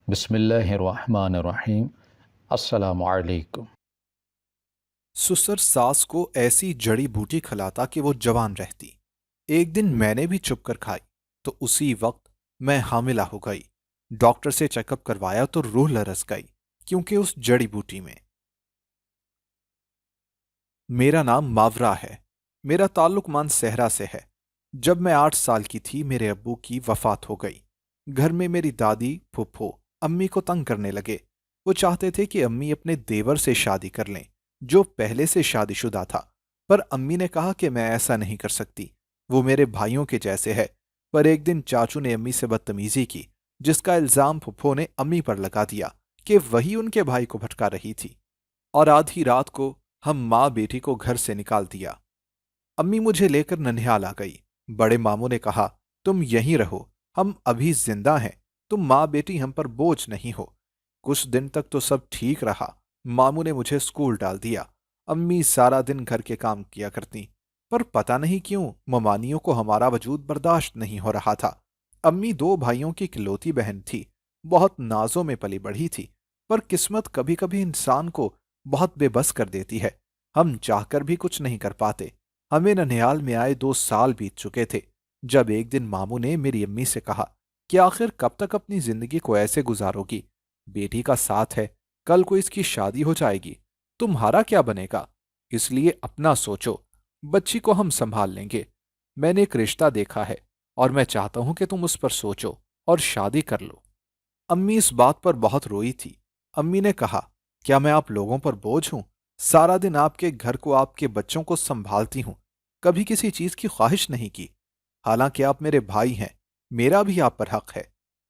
बिस्मिल्लाहिर्रहमानिर्रहीम। अस्सलामु अलैकुम। ससुर सास को ऐसी जड़ी बूटी खिलाता कि वो जवान रहती। एक दिन मैंने भी चुप कर खाई तो उसी वक्त मैं हामिला हो गई। डॉक्टर से चेकअप करवाया तो रूह लरस गई, क्योंकि उस जड़ी बूटी में। मेरा नाम मावरा है। मेरा ताल्लुक मानसेहरा से है। जब मैं 8 साल की थी मेरे अब्बू की वफात हो गई। घर में मेरी दादी फुफ्फो अम्मी को तंग करने लगे। वो चाहते थे कि अम्मी अपने देवर से शादी कर लें, जो पहले से शादीशुदा था। पर अम्मी ने कहा कि मैं ऐसा नहीं कर सकती, वो मेरे भाइयों के जैसे है। पर एक दिन चाचू ने अम्मी से बदतमीजी की, जिसका इल्जाम फुफ्फो ने अम्मी पर लगा दिया कि वही उनके भाई को भटका रही थी। और आधी रात को हम माँ बेटी को घर से निकाल दिया। अम्मी मुझे लेकर ननिहाल आ गई। बड़े मामू ने कहा, तुम यहीं रहो, हम अभी जिंदा हैं, तुम माँ बेटी हम पर बोझ नहीं हो। कुछ दिन तक तो सब ठीक रहा। मामू ने मुझे स्कूल डाल दिया। अम्मी सारा दिन घर के काम किया करती। पर पता नहीं क्यों ममानियों को हमारा वजूद बर्दाश्त नहीं हो रहा था। अम्मी 2 भाइयों की इकलौती बहन थी। बहुत नाजों में पली बढ़ी थी। पर किस्मत कभी कभी इंसान को बहुत बेबस कर देती है। हम चाहकर भी कुछ नहीं कर पाते। हमें ननिहाल में आए 2 साल बीत चुके थे, जब एक दिन मामू ने मेरी अम्मी से कहा कि आखिर कब तक अपनी जिंदगी को ऐसे गुजारोगी। बेटी का साथ है, कल को इसकी शादी हो जाएगी, तुम्हारा क्या बनेगा। इसलिए अपना सोचो, बच्ची को हम संभाल लेंगे। मैंने एक रिश्ता देखा है और मैं चाहता हूं कि तुम उस पर सोचो और शादी कर लो। अम्मी इस बात पर बहुत रोई थी। अम्मी ने कहा, क्या मैं आप लोगों पर बोझ हूं? सारा दिन आपके घर को आपके बच्चों को संभालती हूं, कभी किसी चीज की ख्वाहिश नहीं की। हालांकि आप मेरे भाई हैं, मेरा भी आप पर हक है।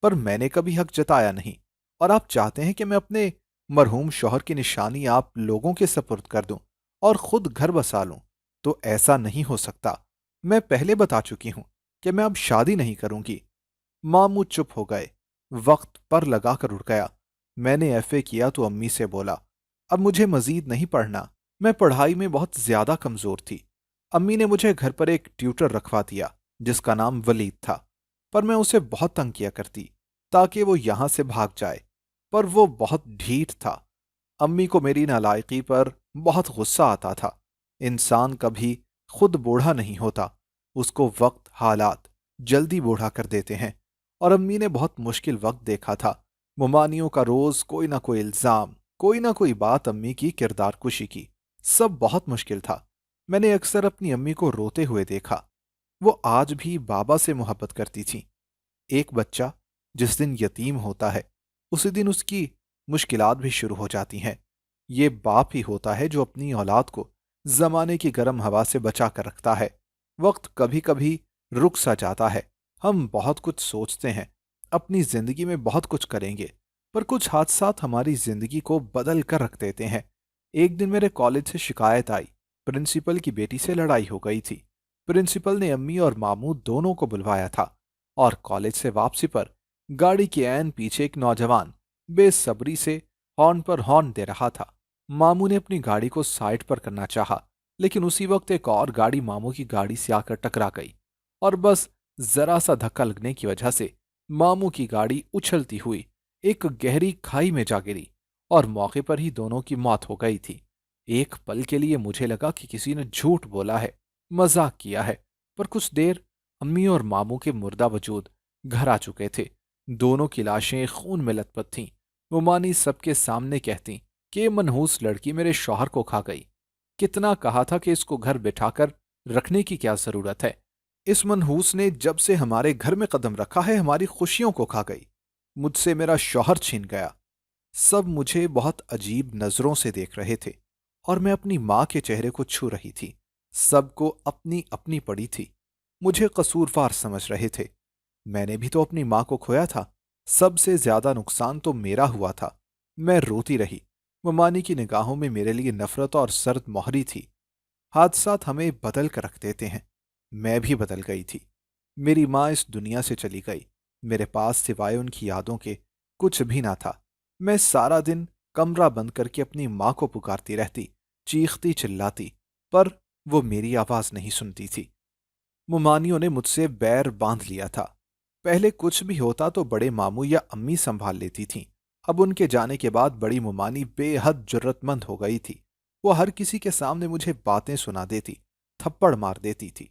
पर मैंने कभी हक जताया नहीं। और आप चाहते हैं कि मैं अपने मरहूम शौहर की निशानी आप लोगों के सपुर्द कर दूं और खुद घर बसा लूं, तो ऐसा नहीं हो सकता। मैं पहले बता चुकी हूं कि मैं अब शादी नहीं करूंगी। मामू चुप हो गए। वक्त पर लगाकर उठ गया। मैंने एफए किया तो अम्मी से बोला, अब मुझे मजीद नहीं पढ़ना, मैं पढ़ाई में बहुत ज्यादा कमजोर थी। अम्मी ने मुझे घर पर एक ट्यूटर रखवा दिया, जिसका नाम वलीद था। पर मैं उसे बहुत तंग किया करती, ताकि वो यहां से भाग जाए। पर वो बहुत ढीठ था। अम्मी को मेरी नालायकी पर बहुत गुस्सा आता था। इंसान कभी खुद बूढ़ा नहीं होता, उसको वक्त हालात जल्दी बूढ़ा कर देते हैं। और अम्मी ने बहुत मुश्किल वक्त देखा था। मुमानियों का रोज कोई ना कोई इल्जाम, कोई ना कोई बात अम्मी की किरदार कुशी की। सब बहुत मुश्किल था। मैंने अक्सर अपनी अम्मी को रोते हुए देखा। वो आज भी बाबा से मोहब्बत करती थी। एक बच्चा जिस दिन यतीम होता है, उसी दिन उसकी मुश्किलात भी शुरू हो जाती हैं। ये बाप ही होता है जो अपनी औलाद को जमाने की गर्म हवा से बचा कर रखता है। वक्त कभी कभी रुक सा जाता है। हम बहुत कुछ सोचते हैं, अपनी जिंदगी में बहुत कुछ करेंगे, पर कुछ हादसात हमारी जिंदगी को बदल कर रख देते हैं। एक दिन मेरे कॉलेज से शिकायत आई, प्रिंसिपल की बेटी से लड़ाई हो गई थी। प्रिंसिपल ने अम्मी और मामू दोनों को बुलवाया था। और कॉलेज से वापसी पर गाड़ी के ऐन पीछे एक नौजवान बेसब्री से हॉर्न पर हॉर्न दे रहा था। मामू ने अपनी गाड़ी को साइड पर करना चाहा, लेकिन उसी वक्त एक और गाड़ी मामू की गाड़ी से आकर टकरा गई। और बस जरा सा धक्का लगने की वजह से मामू की गाड़ी उछलती हुई एक गहरी खाई में जा गिरी और मौके पर ही दोनों की मौत हो गई थी। एक पल के लिए मुझे लगा कि किसी ने झूठ बोला है, मजाक किया है। पर कुछ देर अम्मी और मामू के मुर्दा वजूद घर आ चुके थे। दोनों की लाशें खून में लथपथ थीं। मुमानी सबके सामने कहती कि ये मनहूस लड़की मेरे शौहर को खा गई। कितना कहा था कि इसको घर बिठाकर रखने की क्या जरूरत है। इस मनहूस ने जब से हमारे घर में कदम रखा है हमारी खुशियों को खा गई। मुझसे मेरा शौहर छीन गया। सब मुझे बहुत अजीब नजरों से देख रहे थे और मैं अपनी माँ के चेहरे को छू रही थी। सबको अपनी अपनी पड़ी थी। मुझे कसूरवार समझ रहे थे। मैंने भी तो अपनी माँ को खोया था। सबसे ज्यादा नुकसान तो मेरा हुआ था। मैं रोती रही। ममानी की निगाहों में मेरे लिए नफरत और सर्द मोहरी थी। हादसात हमें बदल कर रख देते हैं। मैं भी बदल गई थी। मेरी माँ इस दुनिया से चली गई। मेरे पास सिवाय उनकी यादों के कुछ भी ना था। मैं सारा दिन कमरा बंद करके अपनी माँ को पुकारती रहती, चीखती चिल्लाती, पर वो मेरी आवाज नहीं सुनती थी। मुमानियों ने मुझसे बैर बांध लिया था। पहले कुछ भी होता तो बड़े मामू या अम्मी संभाल लेती थीं। अब उनके जाने के बाद बड़ी मुमानी बेहद जुर्रतमंद हो गई थी। वो हर किसी के सामने मुझे बातें सुना देती, थप्पड़ मार देती थी।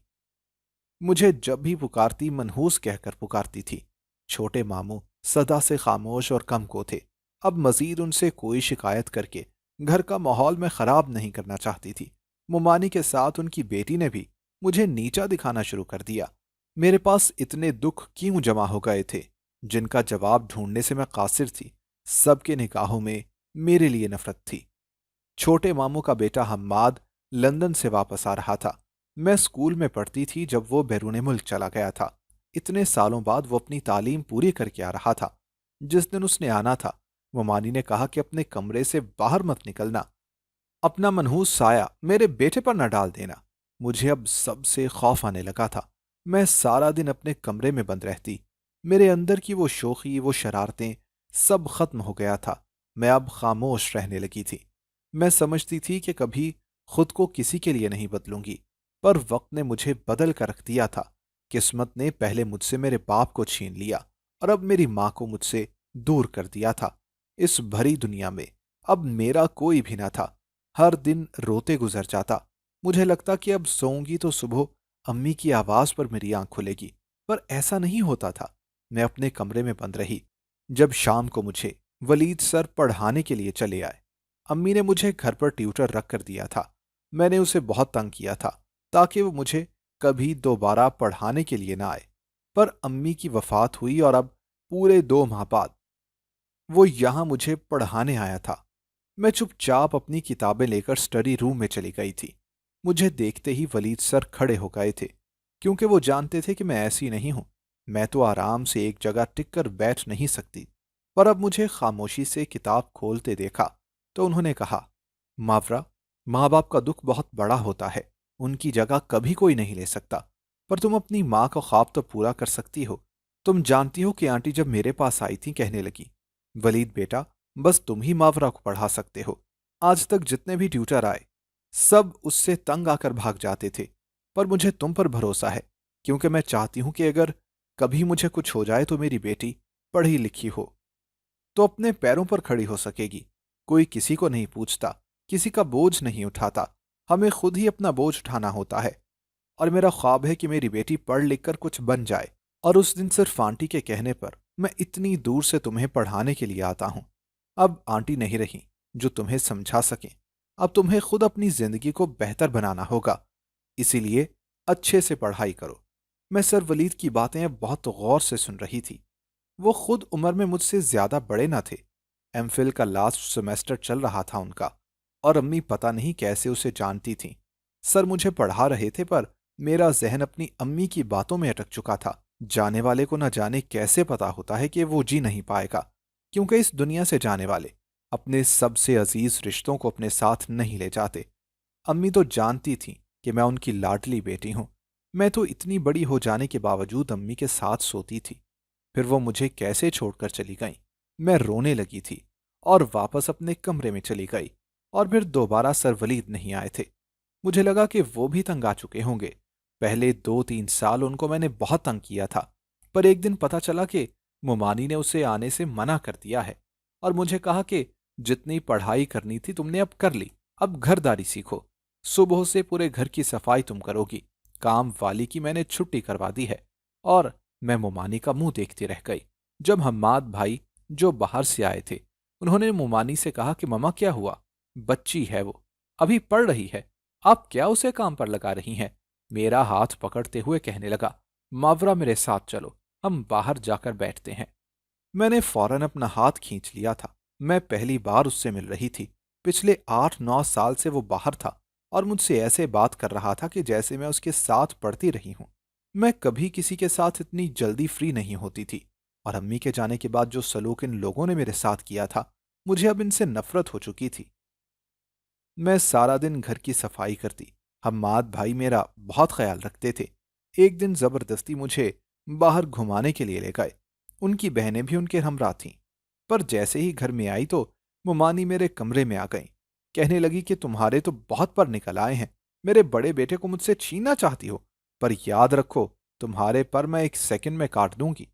मुझे जब भी पुकारती मनहूस कहकर पुकारती थी। छोटे मामू सदा से खामोश और कम को थे। अब मजीद उनसे कोई शिकायत करके घर का माहौल में खराब नहीं करना चाहती थी। मुमानी के साथ उनकी बेटी ने भी मुझे नीचा दिखाना शुरू कर दिया। मेरे पास इतने दुख क्यों जमा हो गए थे जिनका जवाब ढूंढने से मैं कासिर थी। सबके निगाहों में मेरे लिए नफरत थी। छोटे मामू का बेटा हम्माद लंदन से वापस आ रहा था। मैं स्कूल में पढ़ती थी जब वो बैरून मुल्क चला गया था। इतने सालों बाद वो अपनी तालीम पूरी करके आ रहा था। जिस दिन उसने आना था, मुमानी ने कहा कि अपने कमरे से बाहर मत निकलना, अपना मनहूस साया मेरे बेटे पर न डाल देना। मुझे अब सबसे खौफ आने लगा था। मैं सारा दिन अपने कमरे में बंद रहती। मेरे अंदर की वो शोखी, वो शरारतें, सब खत्म हो गया था। मैं अब खामोश रहने लगी थी। मैं समझती थी कि कभी खुद को किसी के लिए नहीं बदलूंगी, पर वक्त ने मुझे बदल कर रख दिया था। किस्मत ने पहले मुझसे मेरे बाप को छीन लिया और अब मेरी मां को मुझसे दूर कर दिया था। इस भरी दुनिया में अब मेरा कोई भी न था। हर दिन रोते गुजर जाता। मुझे लगता कि अब सोऊंगी तो सुबह अम्मी की आवाज पर मेरी आंख खुलेगी, पर ऐसा नहीं होता था। मैं अपने कमरे में बंद रही। जब शाम को मुझे वलीद सर पढ़ाने के लिए चले आए। अम्मी ने मुझे घर पर ट्यूटर रख कर दिया था। मैंने उसे बहुत तंग किया था ताकि वो मुझे कभी दोबारा पढ़ाने के लिए ना आए। पर अम्मी की वफात हुई और अब पूरे 2 माह बाद वो यहां मुझे पढ़ाने आया था। मैं चुपचाप अपनी किताबें लेकर स्टडी रूम में चली गई थी। मुझे देखते ही वलीद सर खड़े हो गए थे, क्योंकि वो जानते थे कि मैं ऐसी नहीं हूं। मैं तो आराम से एक जगह टिक कर बैठ नहीं सकती। पर अब मुझे खामोशी से किताब खोलते देखा तो उन्होंने कहा, मावरा, माँ बाप का दुख बहुत बड़ा होता है, उनकी जगह कभी कोई नहीं ले सकता। पर तुम अपनी माँ का ख्वाब तो पूरा कर सकती हो। तुम जानती हो कि आंटी जब मेरे पास आई थी कहने लगी, वलीद बेटा, बस तुम ही मावरा को पढ़ा सकते हो। आज तक जितने भी ट्यूटर आए सब उससे तंग आकर भाग जाते थे। पर मुझे तुम पर भरोसा है, क्योंकि मैं चाहती हूं कि अगर कभी मुझे कुछ हो जाए तो मेरी बेटी पढ़ी लिखी हो, तो अपने पैरों पर खड़ी हो सकेगी। कोई किसी को नहीं पूछता, किसी का बोझ नहीं उठाता। हमें खुद ही अपना बोझ उठाना होता है। और मेरा ख्वाब है कि मेरी बेटी पढ़ लिख कर कुछ बन जाए। और उस दिन सिर्फ आंटी के कहने पर मैं इतनी दूर से तुम्हें पढ़ाने के लिए आता हूं। अब आंटी नहीं रही जो तुम्हें समझा सकें। अब तुम्हें खुद अपनी जिंदगी को बेहतर बनाना होगा। इसीलिए अच्छे से पढ़ाई करो। मैं सर वलीद की बातें अब बहुत गौर से सुन रही थी। वो खुद उम्र में मुझसे ज्यादा बड़े न थे। एमफिल का लास्ट सेमेस्टर चल रहा था उनका, और अम्मी पता नहीं कैसे उसे जानती थीं। सर मुझे पढ़ा रहे थे, पर मेरा जहन अपनी अम्मी की बातों में अटक चुका था। जाने वाले को न जाने कैसे पता होता है कि वो जी नहीं पाएगा, क्योंकि इस दुनिया से जाने वाले अपने सबसे अजीज रिश्तों को अपने साथ नहीं ले जाते। अम्मी तो जानती थीं कि मैं उनकी लाडली बेटी हूं। मैं तो इतनी बड़ी हो जाने के बावजूद अम्मी के साथ सोती थी। फिर वो मुझे कैसे छोड़कर चली गईं। मैं रोने लगी थी और वापस अपने कमरे में चली गई। और फिर दोबारा सर वलीद नहीं आए थे। मुझे लगा कि वो भी तंग आ चुके होंगे। पहले 2-3 साल उनको मैंने बहुत तंग किया था, पर एक दिन पता चला कि मुमानी ने उसे आने से मना कर दिया है और मुझे कहा कि जितनी पढ़ाई करनी थी तुमने अब कर ली, अब घरदारी सीखो। सुबह से पूरे घर की सफाई तुम करोगी, काम वाली की मैंने छुट्टी करवा दी है। और मैं मुमानी का मुंह देखती रह गई। जब हम्माद भाई, जो बाहर से आए थे, उन्होंने मुमानी से कहा कि ममा क्या हुआ, बच्ची है वो, अभी पढ़ रही है, आप क्या उसे काम पर लगा रही हैं। मेरा हाथ पकड़ते हुए कहने लगा, मावरा मेरे साथ चलो, हम बाहर जाकर बैठते हैं। मैंने फौरन अपना हाथ खींच लिया था। मैं पहली बार उससे मिल रही थी। पिछले 8-9 साल से वो बाहर था और मुझसे ऐसे बात कर रहा था कि जैसे मैं उसके साथ पढ़ती रही हूं। मैं कभी किसी के साथ इतनी जल्दी फ्री नहीं होती थी। और अम्मी के जाने के बाद जो सलूक इन लोगों ने मेरे साथ किया था, मुझे अब इनसे नफरत हो चुकी थी। मैं सारा दिन घर की सफाई करती। हम्माद भाई मेरा बहुत ख्याल रखते थे। एक दिन जबरदस्ती मुझे बाहर घुमाने के लिए ले गए। उनकी बहनें भी उनके हमरा थीं। पर जैसे ही घर में आई तो मुमानी मेरे कमरे में आ गईं। कहने लगी कि तुम्हारे तो बहुत पर निकल आए हैं, मेरे बड़े बेटे को मुझसे छीनना चाहती हो, पर याद रखो तुम्हारे पर मैं एक सेकंड में काट दूंगी।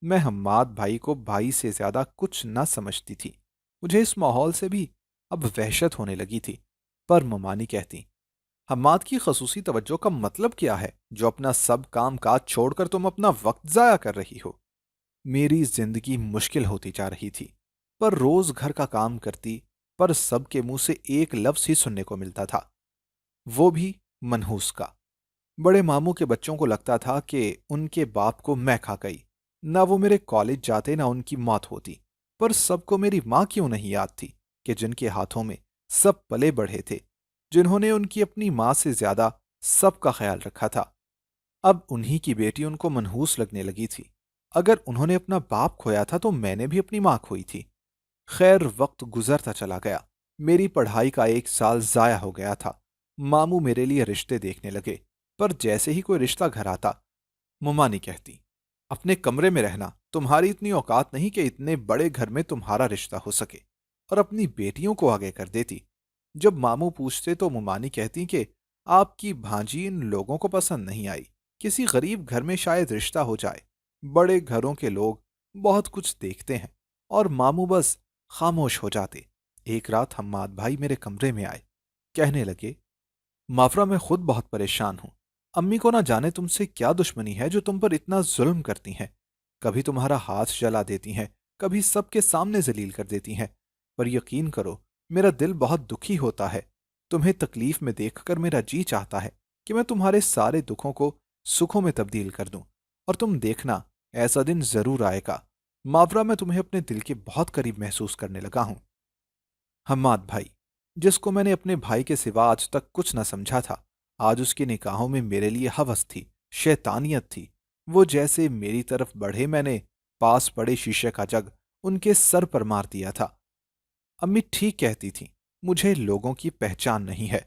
मैं हम्माद भाई को भाई से ज्यादा कुछ न समझती थी। मुझे इस माहौल से भी अब वहशत होने लगी थी। पर ममानी कहती, हम्माद की खसूसी तवज्जो का मतलब क्या है जो अपना सब काम काज छोड़कर तुम अपना वक्त जाया कर रही हो। मेरी जिंदगी मुश्किल होती जा रही थी। पर रोज घर का काम करती, पर सबके मुंह से एक लफ्ज ही सुनने को मिलता था, वो भी मनहूस का। बड़े मामू के बच्चों को लगता था कि उनके बाप को मैं खा गई। ना वो मेरे कॉलेज जाते ना उनकी मौत होती। पर सबको मेरी मां क्यों नहीं याद थी कि जिनके हाथों में सब पले बढ़े थे, जिन्होंने उनकी अपनी मां से ज्यादा सबका ख्याल रखा था। अब उन्हीं की बेटी उनको मनहूस लगने लगी थी। अगर उन्होंने अपना बाप खोया था तो मैंने भी अपनी मां खोई थी। खैर, वक्त गुजरता चला गया। मेरी पढ़ाई का एक साल जाया हो गया था। मामू मेरे लिए रिश्ते देखने लगे। पर जैसे ही कोई रिश्ता घर आता, मुमानी कहती, अपने कमरे में रहना, तुम्हारी इतनी औकात नहीं कि इतने बड़े घर में तुम्हारा रिश्ता हो सके। और अपनी बेटियों को आगे कर देती। जब मामू पूछते तो मुमानी कहती कि आपकी भांजी इन लोगों को पसंद नहीं आई, किसी गरीब घर में शायद रिश्ता हो जाए। बड़े घरों के लोग बहुत कुछ देखते हैं। और मामू बस खामोश हो जाते। एक रात हम्माद भाई मेरे कमरे में आए। कहने लगे, माफरा, मैं खुद बहुत परेशान हूं। अम्मी को ना जाने तुमसे क्या दुश्मनी है जो तुम पर इतना जुल्म करती हैं। कभी तुम्हारा हाथ जला देती हैं, कभी सबके सामने जलील कर देती हैं। पर यकीन करो, मेरा दिल बहुत दुखी होता है। तुम्हें तकलीफ में देखकर मेरा जी चाहता है कि मैं तुम्हारे सारे दुखों को सुखों में तब्दील कर दूं। और तुम देखना, ऐसा दिन जरूर आएगा। मावरा, मैं तुम्हें अपने दिल के बहुत करीब महसूस करने लगा हूं। हम्माद भाई, जिसको मैंने अपने भाई के सिवा आज तक कुछ न समझा था, आज उसकी निगाहों में मेरे लिए हवस थी, शैतानियत थी। वो जैसे मेरी तरफ बढ़े, मैंने पास पड़े शीशे का जग उनके सर पर मार दिया था। अम्मी ठीक कहती थी, मुझे लोगों की पहचान नहीं है।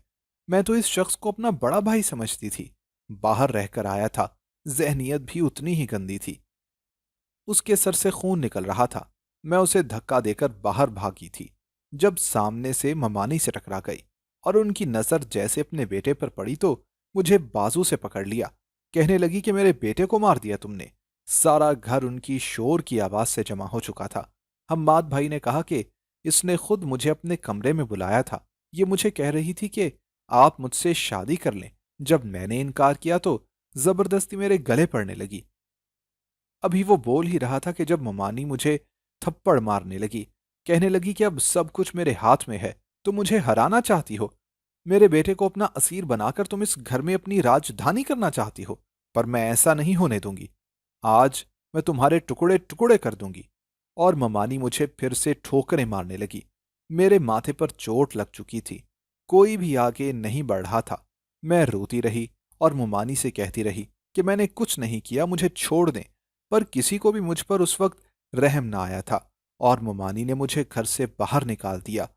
मैं तो इस शख्स को अपना बड़ा भाई समझती थी। बाहर रहकर आया था, जहनियत भी उतनी ही गंदी थी। उसके सर से खून निकल रहा था। मैं उसे धक्का देकर बाहर भागी थी, जब सामने से ममानी से टकरा गई। और उनकी नजर जैसे अपने बेटे पर पड़ी तो मुझे बाजू से पकड़ लिया। कहने लगी कि मेरे बेटे को मार दिया तुमने। सारा घर उनकी शोर की आवाज से जमा हो चुका था। हम्माद भाई ने कहा कि इसने खुद मुझे अपने कमरे में बुलाया था। ये मुझे कह रही थी कि आप मुझसे शादी कर लें। जब मैंने इनकार किया तो जबरदस्ती मेरे गले पड़ने लगी। अभी वो बोल ही रहा था कि जब ममानी मुझे थप्पड़ मारने लगी। कहने लगी कि अब सब कुछ मेरे हाथ में है, तो मुझे हराना चाहती हो। मेरे बेटे को अपना असीर बनाकर तुम इस घर में अपनी राजधानी करना चाहती हो। पर मैं ऐसा नहीं होने दूंगी। आज मैं तुम्हारे टुकड़े टुकड़े कर दूंगी। और ममानी मुझे फिर से ठोकरें मारने लगी। मेरे माथे पर चोट लग चुकी थी। कोई भी आगे नहीं बढ़ रहा था। मैं रोती रही और ममानी से कहती रही कि मैंने कुछ नहीं किया, मुझे छोड़ दें। पर किसी को भी मुझ पर उस वक्त रहम ना आया था। और मुमानी ने मुझे घर से बाहर निकाल दिया।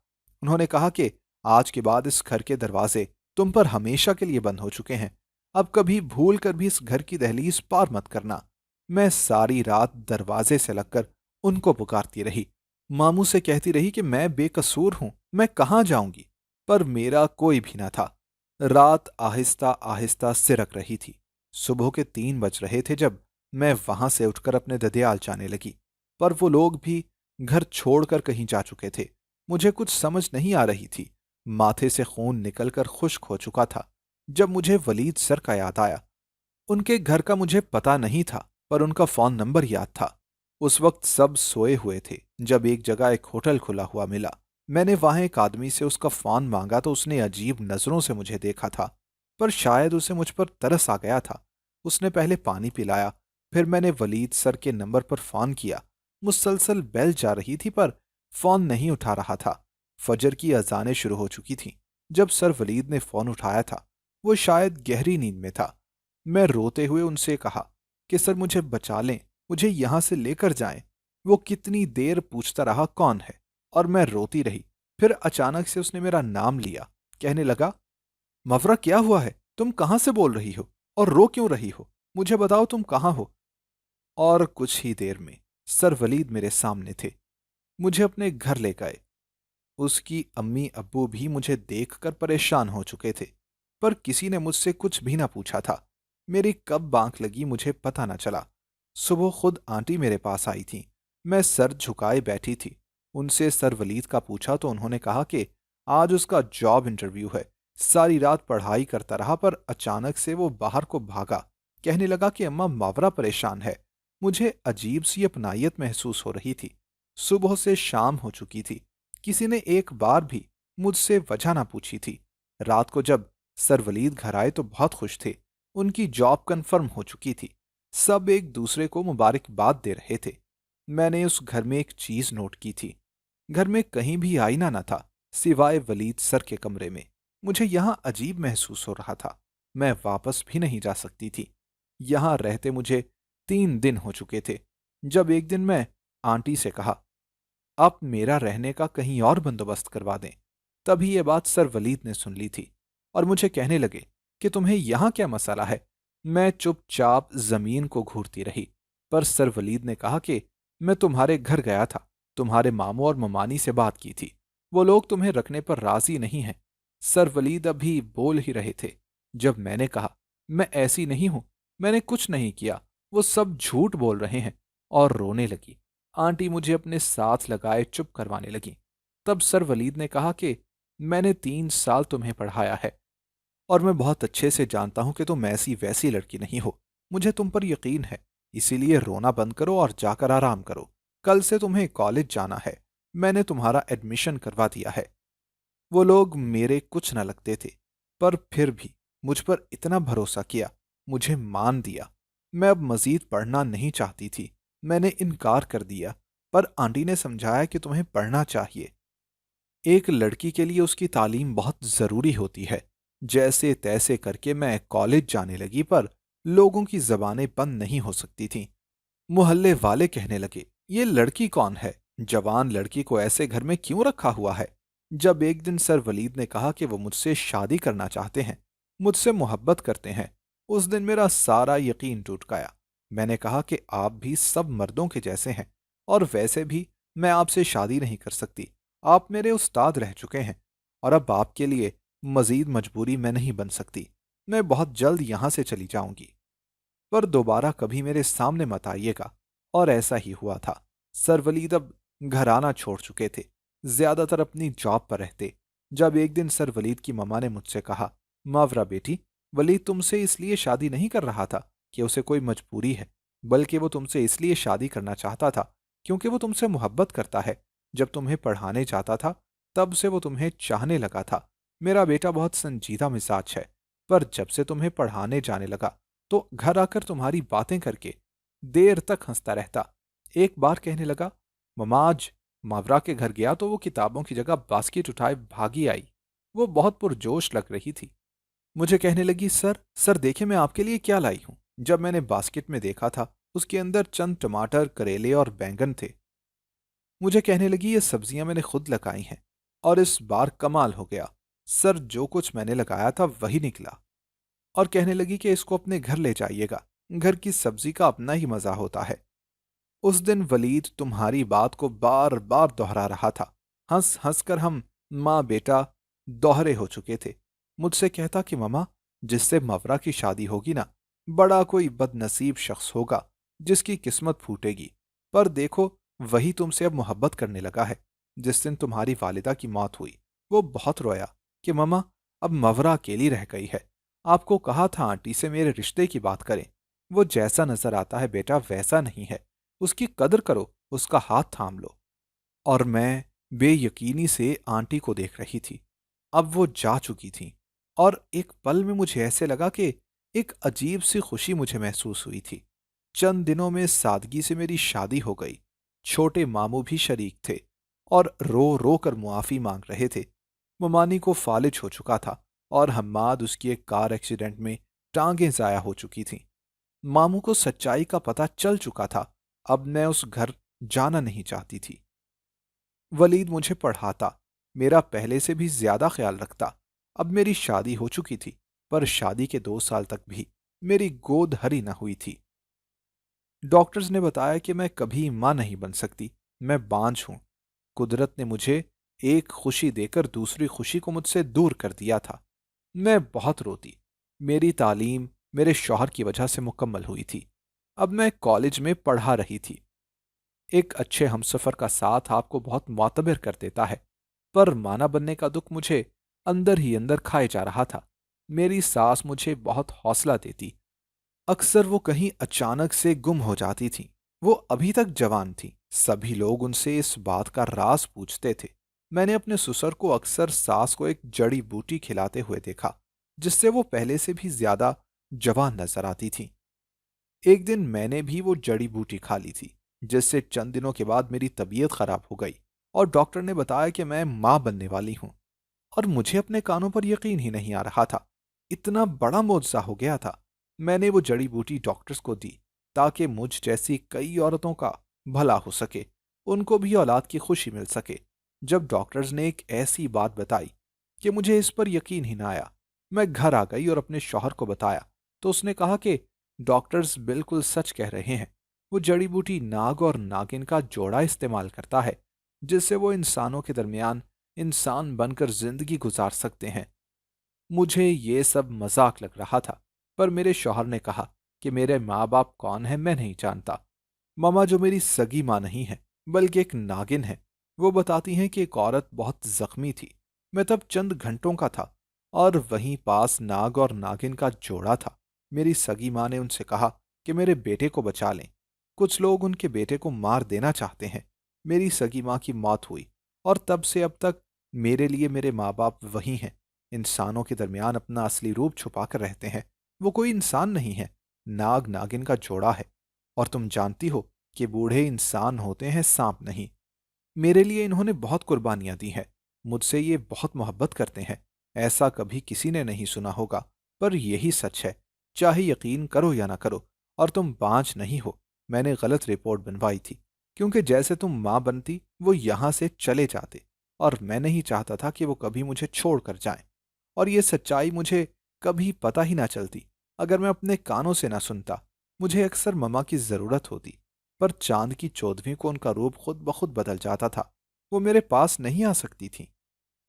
उन्होंने कहा कि आज के बाद इस घर के दरवाजे तुम पर हमेशा के लिए बंद हो चुके हैं। अब कभी भूल कर भी इस घर की दहलीज पार मत करना। मैं सारी रात दरवाजे से लगकर उनको पुकारती रही। मामू से कहती रही कि मैं बेकसूर हूं, मैं कहां जाऊंगी। पर मेरा कोई भी ना था। रात आहिस्ता आहिस्ता सिरक रही थी। सुबह के 3 बज रहे थे जब मैं वहां से उठकर अपने ददियाल जाने लगी। पर वो लोग भी घर छोड़कर कहीं जा चुके थे। मुझे कुछ समझ नहीं आ रही थी। माथे से खून निकलकर खुश्क हो चुका था। जब मुझे वलीद सर का याद आया। उनके घर का मुझे पता नहीं था, पर उनका फोन नंबर याद था। उस वक्त सब सोए हुए थे जब एक जगह एक होटल खुला हुआ मिला। मैंने वहां एक आदमी से उसका फोन मांगा तो उसने अजीब नजरों से मुझे देखा था। पर शायद उसे मुझ पर तरस आ गया था। उसने पहले पानी पिलाया। फिर मैंने वलीद सर के नंबर पर फोन किया। मुसलसल बेल जा रही थी पर फोन नहीं उठा रहा था। फजर की अजानें शुरू हो चुकी थीं। जब सर वलीद ने फोन उठाया था, वो शायद गहरी नींद में था। मैं रोते हुए उनसे कहा कि सर मुझे बचा लें, मुझे यहां से लेकर जाएं। वो कितनी देर पूछता रहा कौन है, और मैं रोती रही। फिर अचानक से उसने मेरा नाम लिया। कहने लगा, मफरा, क्या हुआ है? तुम कहां से बोल रही हो और रो क्यों रही हो? मुझे बताओ तुम कहां हो। और कुछ ही देर में सर वलीद मेरे सामने थे। मुझे अपने घर ले गए। उसकी अम्मी अब्बू भी मुझे देखकर परेशान हो चुके थे। पर किसी ने मुझसे कुछ भी ना पूछा था। मेरी कब आंख लगी मुझे पता ना चला। सुबह खुद आंटी मेरे पास आई थी। मैं सर झुकाए बैठी थी। उनसे सर वलीद का पूछा तो उन्होंने कहा कि आज उसका जॉब इंटरव्यू है। सारी रात पढ़ाई करता रहा पर अचानक से वो बाहर को भागा। कहने लगा कि अम्मा मावरा परेशान है। मुझे अजीब सी अपनायत महसूस हो रही थी। सुबह से शाम हो चुकी थी। किसी ने एक बार भी मुझसे वजह ना पूछी थी। रात को जब सर वलीद घर आए तो बहुत खुश थे। उनकी जॉब कन्फर्म हो चुकी थी। सब एक दूसरे को मुबारकबाद दे रहे थे। मैंने उस घर में एक चीज नोट की थी। घर में कहीं भी आईना न था सिवाय वलीद सर के कमरे में। मुझे यहां अजीब महसूस हो रहा था। मैं वापस भी नहीं जा सकती थी। यहां रहते मुझे 3 दिन हो चुके थे। जब एक दिन मैं आंटी से कहा, आप मेरा रहने का कहीं और बंदोबस्त करवा दें, तभी ये बात सर वलीद ने सुन ली थी और मुझे कहने लगे कि तुम्हें यहां क्या मसला है। मैं चुपचाप जमीन को घूरती रही। पर सर वलीद ने कहा कि मैं तुम्हारे घर गया था, तुम्हारे मामू और ममानी से बात की थी, वो लोग तुम्हें रखने पर राजी नहीं हैं। सर वलीद अभी बोल ही रहे थे जब मैंने कहा, मैं ऐसी नहीं हूं, मैंने कुछ नहीं किया, वो सब झूठ बोल रहे हैं, और रोने लगी। आंटी मुझे अपने साथ लगाए चुप करवाने लगी। तब सर वलीद ने कहा कि मैंने 3 साल तुम्हें पढ़ाया है और मैं बहुत अच्छे से जानता हूं कि तुम ऐसी वैसी लड़की नहीं हो। मुझे तुम पर यकीन है, इसीलिए रोना बंद करो और जाकर आराम करो। कल से तुम्हें कॉलेज जाना है। मैंने तुम्हारा एडमिशन करवा दिया है। वो लोग मेरे कुछ न लगते थे, पर फिर भी मुझ पर इतना भरोसा किया, मुझे मान दिया। मैं अब मजीद पढ़ना नहीं चाहती थी। मैंने इनकार कर दिया, पर आंटी ने समझाया कि तुम्हें पढ़ना चाहिए। एक लड़की के लिए उसकी तालीम बहुत ज़रूरी होती है। जैसे तैसे करके मैं कॉलेज जाने लगी, पर लोगों की जबानें बंद नहीं हो सकती थीं। मोहल्ले वाले कहने लगे, ये लड़की कौन है? जवान लड़की को ऐसे घर में क्यों रखा हुआ है? जब एक दिन सर वलीद ने कहा कि वो मुझसे शादी करना चाहते हैं, मुझसे मोहब्बत करते हैं, उस दिन मेरा सारा यकीन टूट गया। मैंने कहा कि आप भी सब मर्दों के जैसे हैं, और वैसे भी मैं आपसे शादी नहीं कर सकती। आप मेरे उस्ताद रह चुके हैं, और अब आपके लिए मजीद मजबूरी मैं नहीं बन सकती। मैं बहुत जल्द यहां से चली जाऊंगी, पर दोबारा कभी मेरे सामने मत आइएगा। और ऐसा ही हुआ था। सर वलीद अब घराना छोड़ चुके थे, ज्यादातर अपनी जॉब पर रहते। जब एक दिन सर वलीद की ममा ने मुझसे कहा, मावरा बेटी, वलीद तुमसे इसलिए शादी नहीं कर रहा था कि उसे कोई मजबूरी है, बल्कि वो तुमसे इसलिए शादी करना चाहता था क्योंकि वो तुमसे मोहब्बत करता है। जब तुम्हें पढ़ाने जाता था, तब से वो तुम्हें चाहने लगा था। मेरा बेटा बहुत संजीदा मिजाज है, पर जब से तुम्हें पढ़ाने जाने लगा तो घर आकर तुम्हारी बातें करके देर तक हंसता रहता। एक बार कहने लगा, ममा आज मावरा के घर गया तो वो किताबों की जगह बास्केट उठाए भागी आई। वो बहुत पुरजोश लग रही थी। मुझे कहने लगी, सर सर देखे मैं आपके लिए क्या लाई हूं। जब मैंने बास्केट में देखा था, उसके अंदर चंद टमाटर, करेले और बैंगन थे। मुझे कहने लगी, ये सब्जियां मैंने खुद लगाई हैं, और इस बार कमाल हो गया। सर जो कुछ मैंने लगाया था वही निकला। और कहने लगी कि इसको अपने घर ले जाइएगा, घर की सब्जी का अपना ही मजा होता है। उस दिन वलीद तुम्हारी बात को बार बार दोहरा रहा था। हंस हंस कर हम माँ बेटा दोहरे हो चुके थे। मुझसे कहता कि ममा, जिससे मवरा की शादी होगी ना, बड़ा कोई बदनसीब शख्स होगा जिसकी किस्मत फूटेगी। पर देखो, वही तुमसे अब मोहब्बत करने लगा है। जिस दिन तुम्हारी वालिदा की मौत हुई, वो बहुत रोया कि ममा, अब मवरा अकेली रह गई है। आपको कहा था आंटी से मेरे रिश्ते की बात करें। वो जैसा नजर आता है बेटा वैसा नहीं है। उसकी कदर करो, उसका हाथ थाम लो। और मैं बेयकीनी से आंटी को देख रही थी। अब वो जा चुकी थी, और एक पल में मुझे ऐसे लगा कि एक अजीब सी खुशी मुझे महसूस हुई थी। चंद दिनों में सादगी से मेरी शादी हो गई। छोटे मामू भी शरीक थे, और रो रो कर मुआफी मांग रहे थे। मुमानी को फालिज हो चुका था, और हम्माद उसकी एक कार एक्सीडेंट में टांगें जाया हो चुकी थीं। मामू को सच्चाई का पता चल चुका था। अब मैं उस घर जाना नहीं चाहती थी। वलीद मुझे पढ़ाता, मेरा पहले से भी ज्यादा ख्याल रखता। अब मेरी शादी हो चुकी थी, पर शादी के 2 साल तक भी मेरी गोद हरी न हुई थी। डॉक्टर्स ने बताया कि मैं कभी मां नहीं बन सकती। मैं बांझ हूं। कुदरत ने मुझे एक खुशी देकर दूसरी खुशी को मुझसे दूर कर दिया था। मैं बहुत रोती। मेरी तालीम मेरे शौहर की वजह से मुकम्मल हुई थी। अब मैं कॉलेज में पढ़ा रही थी। एक अच्छे हमसफर का साथ आपको बहुत मुतबर कर देता है, पर माना बनने का दुख मुझे अंदर ही अंदर खाए जा रहा था। मेरी सास मुझे बहुत हौसला देती। अक्सर वो कहीं अचानक से गुम हो जाती थी। वो अभी तक जवान थी। सभी लोग उनसे इस बात का राज पूछते थे। मैंने अपने ससुर को अक्सर सास को एक जड़ी बूटी खिलाते हुए देखा, जिससे वो पहले से भी ज्यादा जवान नजर आती थी। एक दिन मैंने भी वो जड़ी बूटी खा ली थी, जिससे चंद दिनों के बाद मेरी तबीयत खराब हो गई और डॉक्टर ने बताया कि मैं मां बनने वाली हूं। और मुझे अपने कानों पर यकीन ही नहीं आ रहा था। इतना बड़ा मुआवजा हो गया था। मैंने वो जड़ी बूटी डॉक्टर्स को दी, ताकि मुझ जैसी कई औरतों का भला हो सके, उनको भी औलाद की खुशी मिल सके। जब डॉक्टर्स ने एक ऐसी बात बताई कि मुझे इस पर यकीन ही ना आया, मैं घर आ गई और अपने शौहर को बताया, तो उसने कहा कि डॉक्टर्स बिल्कुल सच कह रहे हैं। वो जड़ी बूटी नाग और नागिन का जोड़ा इस्तेमाल करता है, जिससे वो इंसानों के दरमियान इंसान बनकर जिंदगी गुजार सकते हैं। मुझे ये सब मजाक लग रहा था, पर मेरे शौहर ने कहा कि मेरे माँ बाप कौन है मैं नहीं जानता। मामा जो मेरी सगी माँ नहीं है, बल्कि एक नागिन है। वो बताती हैं कि एक औरत बहुत जख्मी थी। मैं तब चंद घंटों का था और वहीं पास नाग और नागिन का जोड़ा था। मेरी सगी माँ ने उनसे कहा कि मेरे बेटे को बचा लें। कुछ लोग उनके बेटे को मार देना चाहते हैं। मेरी सगी माँ की मौत हुई और तब से अब तक मेरे लिए मेरे माँ बाप वही हैं। इंसानों के दरमियान अपना असली रूप छुपा कर रहते हैं। वो कोई इंसान नहीं है, नाग नागिन का जोड़ा है। और तुम जानती हो कि बूढ़े इंसान होते हैं, सांप नहीं। मेरे लिए इन्होंने बहुत कुर्बानियां दी हैं। मुझसे ये बहुत मोहब्बत करते हैं। ऐसा कभी किसी ने नहीं सुना होगा, पर यही सच है। चाहे यकीन करो या ना करो। और तुम बांझ नहीं हो। मैंने गलत रिपोर्ट बनवाई थी, क्योंकि जैसे तुम मां बनती वो यहां से चले जाते, और मैं नहीं चाहता था कि वो कभी मुझे छोड़ कर जाएं। और ये सच्चाई मुझे कभी पता ही ना चलती अगर मैं अपने कानों से ना सुनता। मुझे अक्सर ममा की जरूरत होती, पर चांद की चौदहवीं को उनका रूप खुद ब खुद बदल जाता था। वो मेरे पास नहीं आ सकती थी।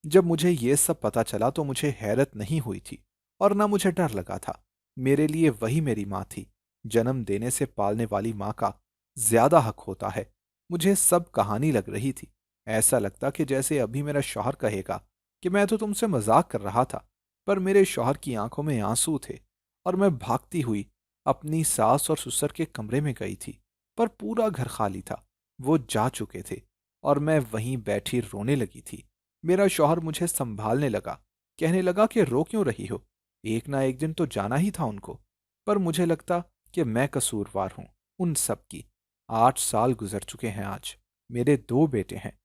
जब मुझे ये सब पता चला तो मुझे हैरत नहीं हुई थी और ना मुझे डर लगा था। मेरे लिए वही मेरी माँ थी। जन्म देने से पालने वाली माँ का ज्यादा हक होता है। मुझे सब कहानी लग रही थी। ऐसा लगता कि जैसे अभी मेरा शौहर कहेगा कि मैं तो तुमसे मजाक कर रहा था, पर मेरे शौहर की आंखों में आंसू थे। और मैं भागती हुई अपनी सास और ससुर के कमरे में गई थी, पर पूरा घर खाली था। वो जा चुके थे और मैं वहीं बैठी रोने लगी थी। मेरा शौहर मुझे संभालने लगा, कहने लगा कि रो क्यों रही हो, एक ना एक दिन तो जाना ही था उनको। पर मुझे लगता कि मैं कसूरवार हूं उन सब की। 8 साल गुजर चुके हैं आज। मेरे 2 बेटे हैं।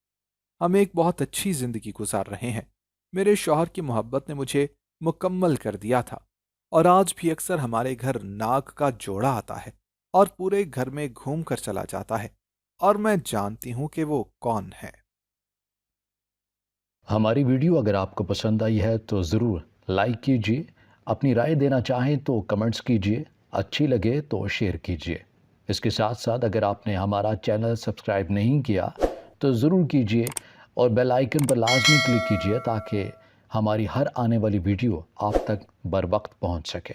हम एक बहुत अच्छी जिंदगी गुजार रहे हैं। मेरे शौहर की मोहब्बत ने मुझे मुकम्मल कर दिया था। और आज भी अक्सर हमारे घर नाग का जोड़ा आता है और पूरे घर में घूम कर चला जाता है। और मैं जानती हूं कि वो कौन है। हमारी वीडियो अगर आपको पसंद आई है तो ज़रूर लाइक कीजिए। अपनी राय देना चाहें तो कमेंट्स कीजिए। अच्छी लगे तो शेयर कीजिए। इसके साथ साथ अगर आपने हमारा चैनल सब्सक्राइब नहीं किया तो ज़रूर कीजिए और बेल आइकन पर लाजमी क्लिक कीजिए ताकि हमारी हर आने वाली वीडियो आप तक बर वक्त पहुंच सके।